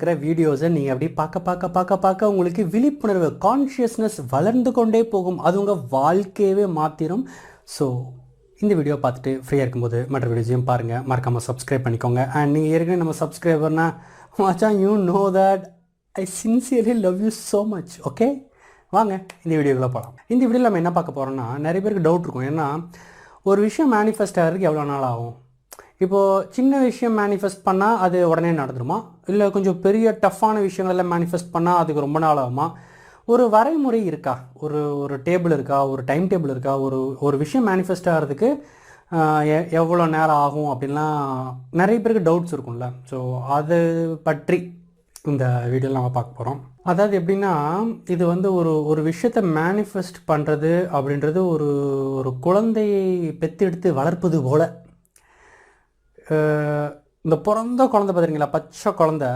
இருக்கிற வீடியோஸை நீங்கள் அப்படி பார்க்க உங்களுக்கு விழிப்புணர்வு கான்ஷியஸ்னஸ் வளர்ந்து கொண்டே போகும். அது உங்கள் வாழ்க்கையவே மாற்றிடும். ஸோ இந்த வீடியோ பார்த்துட்டு ஃப்ரீயாக இருக்கும்போது மற்ற வீடியோஸையும் பாருங்கள், மறக்காமல் சப்ஸ்கிரைப் பண்ணிக்கோங்க. அண்ட் நீங்கள் ஏற்கனவே நம்ம சப்ஸ்கிரைபர்னா மச்சான், you know that I sincerely love you so much. Okay, வாங்க இந்த வீடியோக்குள்ளே போகலாம். இந்த வீடியோவில் நம்ம என்ன பார்க்க போகிறோம்னா, நிறைய பேருக்கு டவுட் இருக்கும். ஏன்னா ஒரு விஷயம் மேனிஃபெஸ்ட் ஆகிறதுக்கு எவ்வளோ நாள் ஆகும்? இப்போது சின்ன விஷயம் மேனிஃபெஸ்ட் பண்ணால் அது உடனே நடந்துருமா, இல்லை கொஞ்சம் பெரிய டஃப்பான விஷயங்கள்லாம் மேனிஃபெஸ்ட் பண்ணால் அதுக்கு ரொம்ப நாள் ஆகுமா? ஒரு வரைமுறை இருக்கா? ஒரு டேபிள் இருக்கா? ஒரு டைம் டேபிள் இருக்கா? ஒரு விஷயம் மேனிஃபெஸ்ட் ஆகிறதுக்கு எவ்வளோ நேரம் ஆகும் அப்படின்லாம் நிறைய பேருக்கு டவுட்ஸ் இருக்கும்ல. ஸோ அது பற்றி இந்த வீடியோவில் நம்ம பார்க்க போகிறோம். அதாவது எப்படின்னா, இது வந்து ஒரு விஷயத்தை மேனிஃபெஸ்ட் பண்ணுறது அப்படின்றது ஒரு குழந்தையை பெற்றெடுத்து வளர்ப்பது போல். இந்த பிறந்த குழந்தை பார்த்துருங்களா, பச்சை குழந்தை,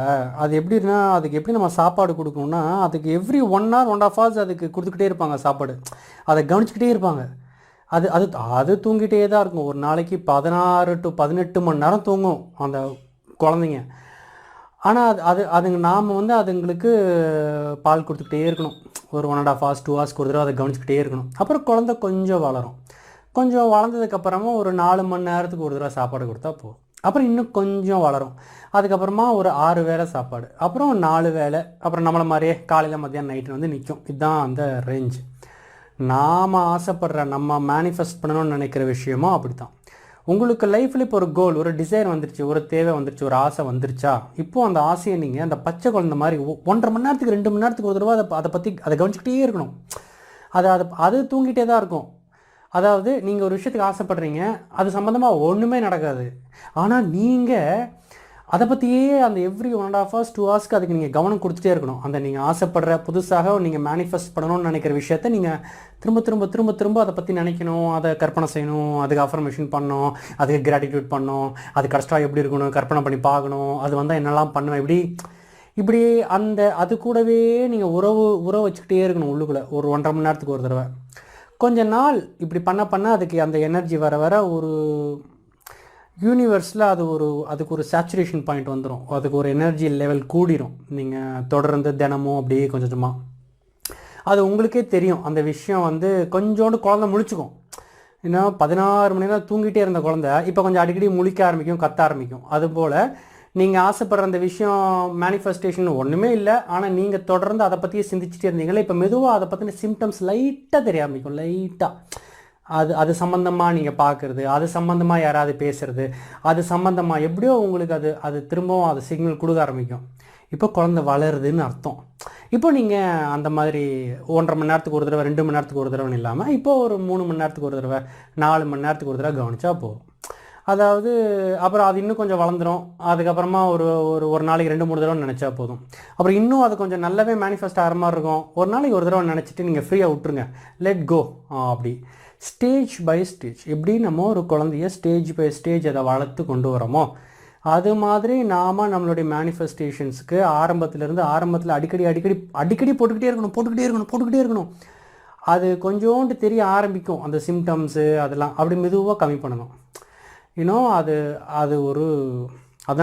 அது எப்படின்னா அதுக்கு எப்படி நம்ம சாப்பாடு கொடுக்கணும்னா, அதுக்கு எவ்ரி 1 hour 1.5 hours அதுக்கு கொடுத்துக்கிட்டே இருப்பாங்க சாப்பாடு. அதை கவனிச்சிக்கிட்டே இருப்பாங்க. அது அது அது தூங்கிட்டே தான் இருக்கும். ஒரு நாளைக்கு 16 to 18 மணி நேரம் தூங்கும் அந்த குழந்தைங்க. ஆனால் அதுங்க நாம் வந்து அதுங்களுக்கு பால் கொடுத்துக்கிட்டே இருக்கணும். ஒரு 1.5 hours 2 hours ஒரு தடவை அதை கவனிச்சிக்கிட்டே இருக்கணும். அப்புறம் குழந்தை கொஞ்சம் வளரும். கொஞ்சம் வளர்ந்ததுக்கப்புறமா ஒரு 4 மணி நேரத்துக்கு ஒரு தடவை சாப்பாடு கொடுத்தா போதும். அப்புறம் இன்னும் கொஞ்சம் வளரும். அதுக்கப்புறமா ஒரு 6 வேளை சாப்பாடு, அப்புறம் 4 வேளை, அப்புறம் நம்மளை மாதிரியே காலையில் மத்தியானம் நைட்டு வந்து நிற்கும். இதுதான் அந்த ரேஞ்சு. நாம் ஆசைப்படுற, நம்ம மேனிஃபெஸ்ட் பண்ணணும்னு நினைக்கிற விஷயமும் அப்படி தான். உங்களுக்கு லைஃப்பில் இப்போ ஒரு கோல், ஒரு டிசைர் வந்துருச்சு, ஒரு தேவை வந்துருச்சு, ஒரு ஆசை வந்துருச்சா, இப்போது அந்த ஆசையை நீங்கள் அந்த பச்சை குழந்தை மாதிரி 1.5 மணி நேரத்துக்கு 2 மணி நேரத்துக்கு ஒரு தடவை அதை பற்றி கவனிச்சிக்கிட்டே இருக்கணும். அது தூங்கிட்டே தான் இருக்கும். அதாவது நீங்கள் ஒரு விஷயத்துக்கு ஆசைப்படுறீங்க, அது சம்மந்தமாக ஒன்றுமே நடக்காது. ஆனால் நீங்கள் அதை பற்றியே அந்த எவ்ரி 1.5 hours 2 hours அதுக்கு நீங்கள் கவனம் கொடுத்துட்டே இருக்கணும். அந்த நீங்கள் ஆசைப்படுற புதுசாக நீங்கள் மேனிஃபெஸ்ட் பண்ணணும்னு நினைக்கிற விஷயத்த நீங்கள் திரும்ப அதை பற்றி நினைக்கணும், அதை கற்பனை செய்யணும், அதுக்கு அஃபர்மேஷன் பண்ணணும், அதுக்கு கிராட்டிடியூட் பண்ணணும், அது கஷ்டம் எப்படி இருக்கணும் கற்பனை பண்ணி பார்க்கணும், அது வந்தால் என்னெல்லாம் பண்ணுவேன், இப்படி அது கூடவே நீங்கள் உறவு வச்சுக்கிட்டே இருக்கணும் உள்ளுக்குள்ளே. ஒரு 1.5 மணி நேரத்துக்கு ஒரு தடவை கொஞ்ச நாள் இப்படி பண்ண அதுக்கு அந்த எனர்ஜி வர ஒரு யூனிவர்ஸில் அதுக்கு ஒரு சேச்சுரேஷன் பாயிண்ட் வந்துடும். அதுக்கு ஒரு எனர்ஜி லெவல் கூடிரும். நீங்கள் தொடர்ந்து தினமும் அப்படியே கொஞ்சமாக அது உங்களுக்கே தெரியும். அந்த விஷயம் வந்து கொஞ்சோண்டு குழந்தை முழிச்சுக்கும். இன்னும் 16 மணி நேரம் தூங்கிட்டே இருந்த குழந்தை இப்போ கொஞ்சம் அடிக்கடி முழிக்க ஆரம்பிக்கும், கத்த ஆரம்பிக்கும். அதுபோல் நீங்கள் ஆசைப்படுற அந்த விஷயம் மேனிஃபெஸ்டேஷன் ஒன்றுமே இல்லை, ஆனால் நீங்கள் தொடர்ந்து அதை பற்றியே சிந்திச்சுட்டே இருந்தீங்களே, இப்போ மெதுவாக அதை பற்றின சிம்டம்ஸ் லைட்டாக தெரிய ஆரம்பிக்கும். லைட்டாக அது சம்மந்தமாக நீங்கள் பார்க்குறது, அது சம்மந்தமாக யாராவது பேசுகிறது, அது சம்மந்தமாக எப்படியோ உங்களுக்கு அது திரும்பவும் அது சிக்னல் கொடுக்க ஆரம்பிக்கும். இப்போ குழந்தை வளருதுன்னு அர்த்தம். இப்போ நீங்கள் அந்த மாதிரி 1.5 மணி நேரத்துக்கு ஒரு தடவை 2 மணி நேரத்துக்கு ஒரு தடவைன்னு இல்லாமல் இப்போது ஒரு 3 மணி நேரத்துக்கு ஒரு தடவை 4 மணி நேரத்துக்கு ஒரு தடவை கவனிச்சா போதும். அதாவது அப்புறம் அது இன்னும் கொஞ்சம் வளர்ந்துடும். அதுக்கப்புறமா ஒரு நாளைக்கு 2-3 தடவை நினச்சா போதும். அப்புறம் இன்னும் அது கொஞ்சம் நல்லாவே மேனிஃபெஸ்ட் ஆகிற மாதிரி இருக்கும். ஒரு நாளைக்கு ஒரு தடவை நினச்சிட்டு நீங்கள் ஃப்ரீயாக விட்டுருங்க, லெட் கோ. அப்படி ஸ்டேஜ் பை ஸ்டேஜ் எப்படி நம்ம ஒரு குழந்தைய ஸ்டேஜ் பை ஸ்டேஜ் அதை வளர்த்து கொண்டு வரோமோ, அது மாதிரி நாம் நம்மளுடைய மேனிஃபெஸ்டேஷன்ஸுக்கு ஆரம்பத்தில் அடிக்கடி போட்டுக்கிட்டே இருக்கணும். அது கொஞ்சோண்டு தெரிய ஆரம்பிக்கும். அந்த சிம்டம்ஸு அதெல்லாம் அப்படி மெதுவாக கம்மி பண்ணணும். இன்னும் அதை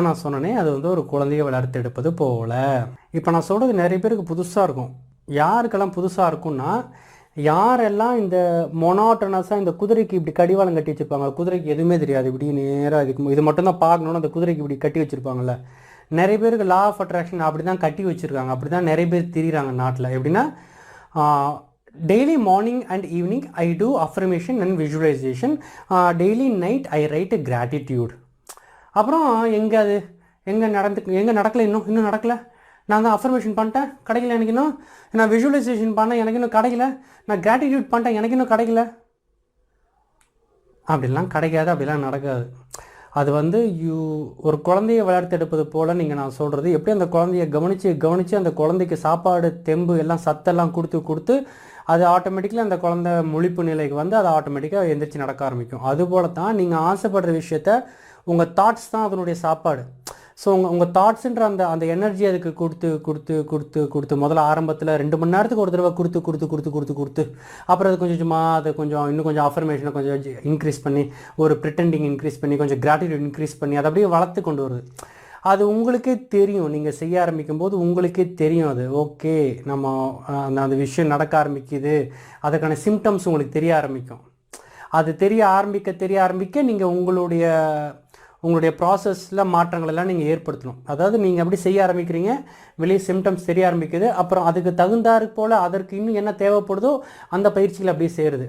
நான் சொன்னேனே, அது வந்து ஒரு குழந்தைய வளர்த்து எடுப்பது போல். இப்போ நான் சொல்கிறது நிறைய பேருக்கு புதுசாக இருக்கும். யாருக்கெல்லாம் புதுசாக இருக்கும்னா, யாரெல்லாம் இந்த மொனாட்டனஸாக இந்த குதிரைக்கு இப்படி கடிவாளம் கட்டி வச்சுருப்பாங்க, குதிரைக்கு எதுவுமே தெரியாது, இப்படி நேராக இது மட்டும்தான் பார்க்கணுன்னு அந்த குதிரைக்கு இப்படி கட்டி வச்சுருப்பாங்கல்ல. நிறைய பேருக்கு லா ஆஃப் அட்ராக்ஷன் அப்படி தான் கட்டி வச்சுருக்காங்க. அப்படி தான் நிறைய பேர் திரிகிறாங்க நாட்டில். எப்படின்னா, daily morning and evening I do affirmation and visualization, daily night I write gratitude. அப்புறம் எங்கே நடக்கலை, இன்னும் நடக்கலை. நான் தான் அஃபர்மேஷன் பண்ணிட்டேன், கிடைக்கல எனக்கு இன்னும். நான் விஜுவலைசேஷன் பண்ணேன், எனக்கு இன்னும் கிடைக்கல. நான் கிராட்டிடியூட் பண்ணிட்டேன், எனக்கு இன்னும் கிடைக்கல. அப்படிலாம் கிடைக்காது, அப்படிலாம் நடக்காது. அது வந்து ஒரு குழந்தையை வளர்த்தெடுப்பது போல் நான் சொல்கிறது. எப்படி அந்த குழந்தைய கவனித்து அந்த குழந்தைக்கு சாப்பாடு, தெம்பு எல்லாம் சத்தெல்லாம் கொடுத்து அது ஆட்டோமேட்டிக்கலி அந்த குழந்தை முழிப்பு நிலைக்கு வந்து அது ஆட்டோமேட்டிக்காக எந்திரிச்சு நடக்க ஆரம்பிக்கும். அதுபோல் தான் நீங்கள் ஆசைப்படுற விஷயத்த உங்கள் தாட்ஸ் தான் அதனுடைய சாப்பாடு. ஸோ உங்கள் தாட்ஸுன்ற அந்த எனர்ஜி அதுக்கு கொடுத்து முதல்ல ஆரம்பத்தில் 2 மணி நேரத்துக்கு ஒரு தடவை கொடுத்து அப்புறம் அது கொஞ்சம் இன்னும் கொஞ்சம் அஃபர்மேஷனை கொஞ்சம் இன்க்ரீஸ் பண்ணி, ஒரு ப்ரிட்டெண்டிங் இன்க்ரீஸ் பண்ணி, கொஞ்சம் கிராட்டிடியூட் இன்க்ரீஸ் பண்ணி அதை அப்படியே வளர்த்து கொண்டு வருது. அது உங்களுக்கே தெரியும். நீங்கள் செய்ய ஆரம்பிக்கும் போது உங்களுக்கே தெரியும் அது ஓகே நம்ம அந்த விஷயம் நடக்க ஆரம்பிக்குது, அதுக்கான சிம்டம்ஸ் உங்களுக்கு தெரிய ஆரம்பிக்கும். அது தெரிய ஆரம்பிக்க நீங்கள் உங்களுடைய ப்ராசஸில் மாற்றங்கள் எல்லாம் நீங்கள் ஏற்படுத்தணும். அதாவது நீங்கள் அப்படி செய்ய ஆரம்பிக்கிறீங்க, வெளியே சிம்டம்ஸ் தெரிய ஆரம்பிக்குது, அப்புறம் அதுக்கு தகுந்தாறு போல் அதற்கு இன்னும் என்ன தேவைப்படுதோ அந்த பயிற்சிகள் அப்படியே செய்கிறது.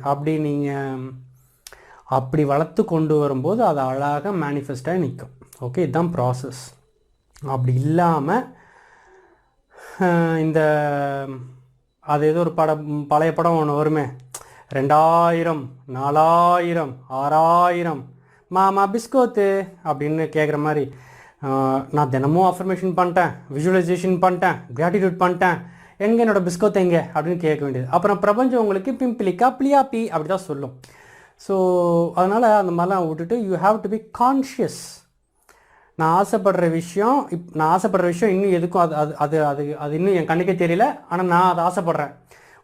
அப்படி வளர்த்து கொண்டு வரும்போது அது அழகாக மேனிஃபெஸ்டாக நிற்கும். ஓகே, இதுதான் ப்ராசஸ். அப்படி இல்லாமல் அது ஏதோ ஒரு பழைய படம் ஒன்று வருமே, 2000 4000 6000 மாமா பிஸ்கோத்து அப்படின்னு கேட்குற மாதிரி, நான் தினமும் அஃபர்மேஷன் பண்ணிட்டேன், விஜுவலைசேஷன் பண்ணிட்டேன், கிராட்டிடியூட் பண்ணிட்டேன், எங்கே என்னோடய பிஸ்கோத் எங்கே அப்படின்னு கேட்க வேண்டியது. அப்புறம் பிரபஞ்சம் உங்களுக்கு பிம்பிளிக்கா பிளியாப்பி அப்படி தான் சொல்லும். ஸோ அதனால் அந்த மாதிரிலாம் விட்டுட்டு you have to be conscious. நான் ஆசைப்படுற விஷயம் இன்னும் எதுக்கும் அது இன்னும் என் கண்ணுக்கே தெரியல, ஆனால் நான் அதை ஆசைப்பட்றேன்.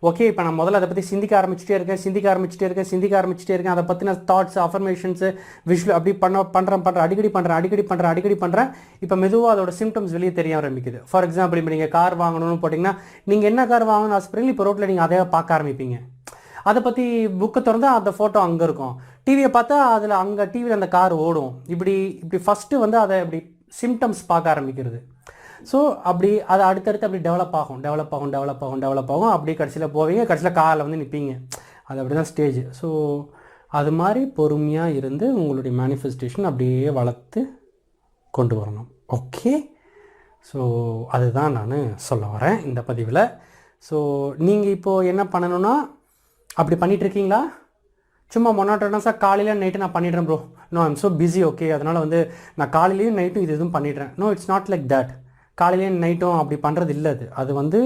ஓகே, இப்போ நான் முதல்ல அதை பற்றி சிந்திக்க ஆரம்பிச்சிட்டே இருக்கேன். அதை பற்றின தாட்ஸ், அஃபர்மேஷன்ஸு, விஷுவல் அப்படி அடிக்கடி பண்ணுறேன். இப்போ மெதுவாக அதோட சிம்டம்ஸ் வெளியே தெரிய ஆரம்பிக்குது. ஃபார் எக்ஸாம்பிள், இப்போ நீங்கள் கார் வாங்கணும்னு போட்டிங்கன்னா, நீங்கள் என்ன கார் வாங்கணும்னு ஆசைப்படுறீங்க, இப்போ ரோட்டில் நீங்கள் அதே பார்க்க ஆரம்பிப்பீங்க. அதை பற்றி புக்கை திறந்து அந்த ஃபோட்டோ அங்கே இருக்கும், டிவியை பார்த்தா அதில் அங்கே டிவியில் அந்த கார் ஓடும். இப்படி ஃபஸ்ட்டு வந்து அதை இப்படி சிம்டம்ஸ் பார்க்க ஆரம்பிக்கிறது. ஸோ அப்படி அதை அடுத்தடுத்து அப்படி டெவலப் ஆகும். அப்படி கடைசியில் போவீங்க, கடைசியில் காரில் வந்து நிற்பீங்க. அது அப்படி தான் ஸ்டேஜ். ஸோ அது மாதிரி பொறுமையாக இருந்து உங்களுடைய மேனிஃபெஸ்டேஷன் அப்படியே வளர்த்து கொண்டு வரணும். ஓகே, ஸோ அதுதான் நான் சொல்ல வரேன் இந்த பதிவில். ஸோ நீங்கள் இப்போது என்ன பண்ணணும்னா, அப்படி பண்ணிகிட்ருக்கீங்களா? சும்மா மொனாட்டனஸாக காலையில் நைட்டு நான் பண்ணிடுறேன் bro, no I'm so busy, okay, அதனால் வந்து நான் காலையிலையும் நைட்டும் இதுவும் பண்ணிடுறேன். No, it's not like that. காலையிலேயும் நைட்டும் அப்படி பண்ணுறது இல்லை. அது வந்து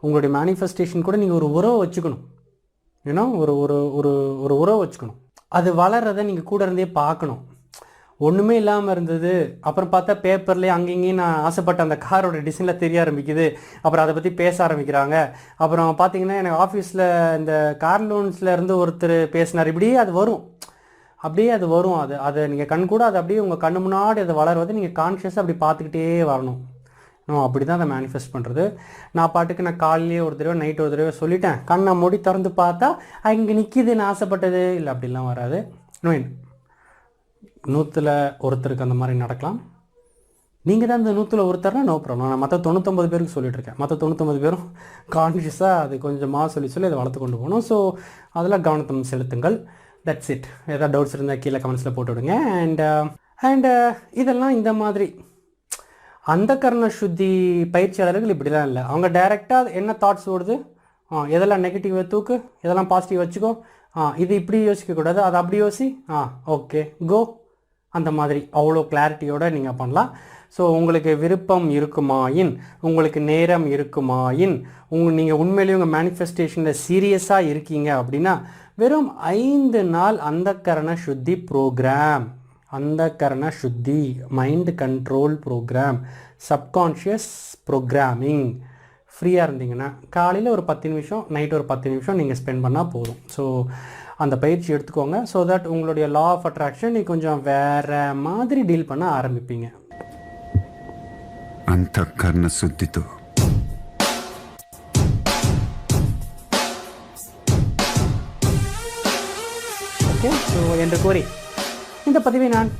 உங்களுடைய மேனிஃபெஸ்டேஷன் கூட நீங்கள் ஒரு உறவை வச்சுக்கணும். ஏன்னா ஒரு உறவை வச்சுக்கணும். அது வளர்றதை நீங்கள் கூட இருந்தே பார்க்கணும். ஒன்றுமே இல்லாமல் இருந்தது, அப்புறம் பார்த்தா பேப்பர்லேயே அங்கேயும் நான் ஆசைப்பட்ட அந்த காரோட டிசைனில் தெரிய ஆரம்பிக்குது, அப்புறம் அதை பற்றி பேச ஆரம்பிக்கிறாங்க. அப்புறம் பார்த்தீங்கன்னா எனக்கு ஆஃபீஸில் இந்த கார் லோன்ஸில் இருந்து ஒருத்தர் பேசினார், இப்படியே அது வரும். அதை நீங்கள் கண் கூட அது அப்படியே உங்கள் கண்ணு முன்னாடி அதை வளர்வது நீங்கள் கான்ஷியஸாக அப்படி பார்த்துக்கிட்டே வரணும். அப்படி தான் அதை மேனிஃபெஸ்ட் பண்ணுறது. நான் பாட்டுக்கு நான் காலையிலேயே ஒரு தடவை நைட்டு ஒரு தடவை சொல்லிட்டேன், கண்ணை மூடி திறந்து பார்த்தா இங்கே நிற்கிது நான் ஆசைப்பட்டது இல்லை, அப்படிலாம் வராது. 100ல் ஒருத்தருக்கு அந்த மாதிரி நடக்கலாம். நீங்கள் தான் இந்த 100ல் ஒருத்தர்னா நோ ப்ராப்ளம். நான் மற்ற 99 பேருக்கு சொல்லிட்டுருக்கேன். மற்ற 99 பேரும் கான்ஷியஸாக அது கொஞ்சமாக சொல்லி அதை வளர்த்து கொண்டு போகணும். ஸோ அதில் கவனத்தை செலுத்துங்கள். That's it. ஏதாவது டவுட்ஸ் இருந்தால் கீழே கமெண்ட்ஸில் போட்டு விடுங்க. அண்ட் இதெல்லாம் இந்த மாதிரி அந்த கரண சுத்தி பயிற்சியாளர்கள் இப்படிலாம் இல்லை. அவங்க டைரெக்டாக என்ன தாட்ஸ் ஓடுது, எதெல்லாம் நெகட்டிவாக தூக்கு, எதெல்லாம் பாசிட்டிவ் வச்சுக்கோ, இது இப்படி யோசிக்கக்கூடாது, அது அப்படி யோசி, ஓகே கோ, அந்த மாதிரி அவ்வளோ கிளாரிட்டியோடு நீங்கள் பண்ணலாம். ஸோ உங்களுக்கு விருப்பம் இருக்குமாயின், உங்களுக்கு நேரம் இருக்குமாயின், நீங்கள் உண்மையிலேயே உங்கள் மேனிஃபெஸ்டேஷனில் சீரியஸாக இருக்கீங்க அப்படின்னா வெறும் 5 நாள் அந்த கரண சுத்தி ப்ரோக்ராம், அந்த கரண சுத்தி mind control program, subconscious programming ஃப்ரீயாக இருந்தீங்கன்னா காலையில் ஒரு 10 நிமிஷம், நைட்டு ஒரு 10 நிமிஷம் நீங்கள் ஸ்பெண்ட் பண்ணால் போதும். ஸோ அந்த பயிற்சி எடுத்துக்கோங்க. ஸோ தட் உங்களுடைய லா ஆஃப் அட்ராக்ஷன் நீ கொஞ்சம் வேறு மாதிரி டீல் பண்ண ஆரம்பிப்பீங்க. அந்த கரண சுத்திతో ஓகே. ஸோ என்று கூறி இந்த பதிவை நான்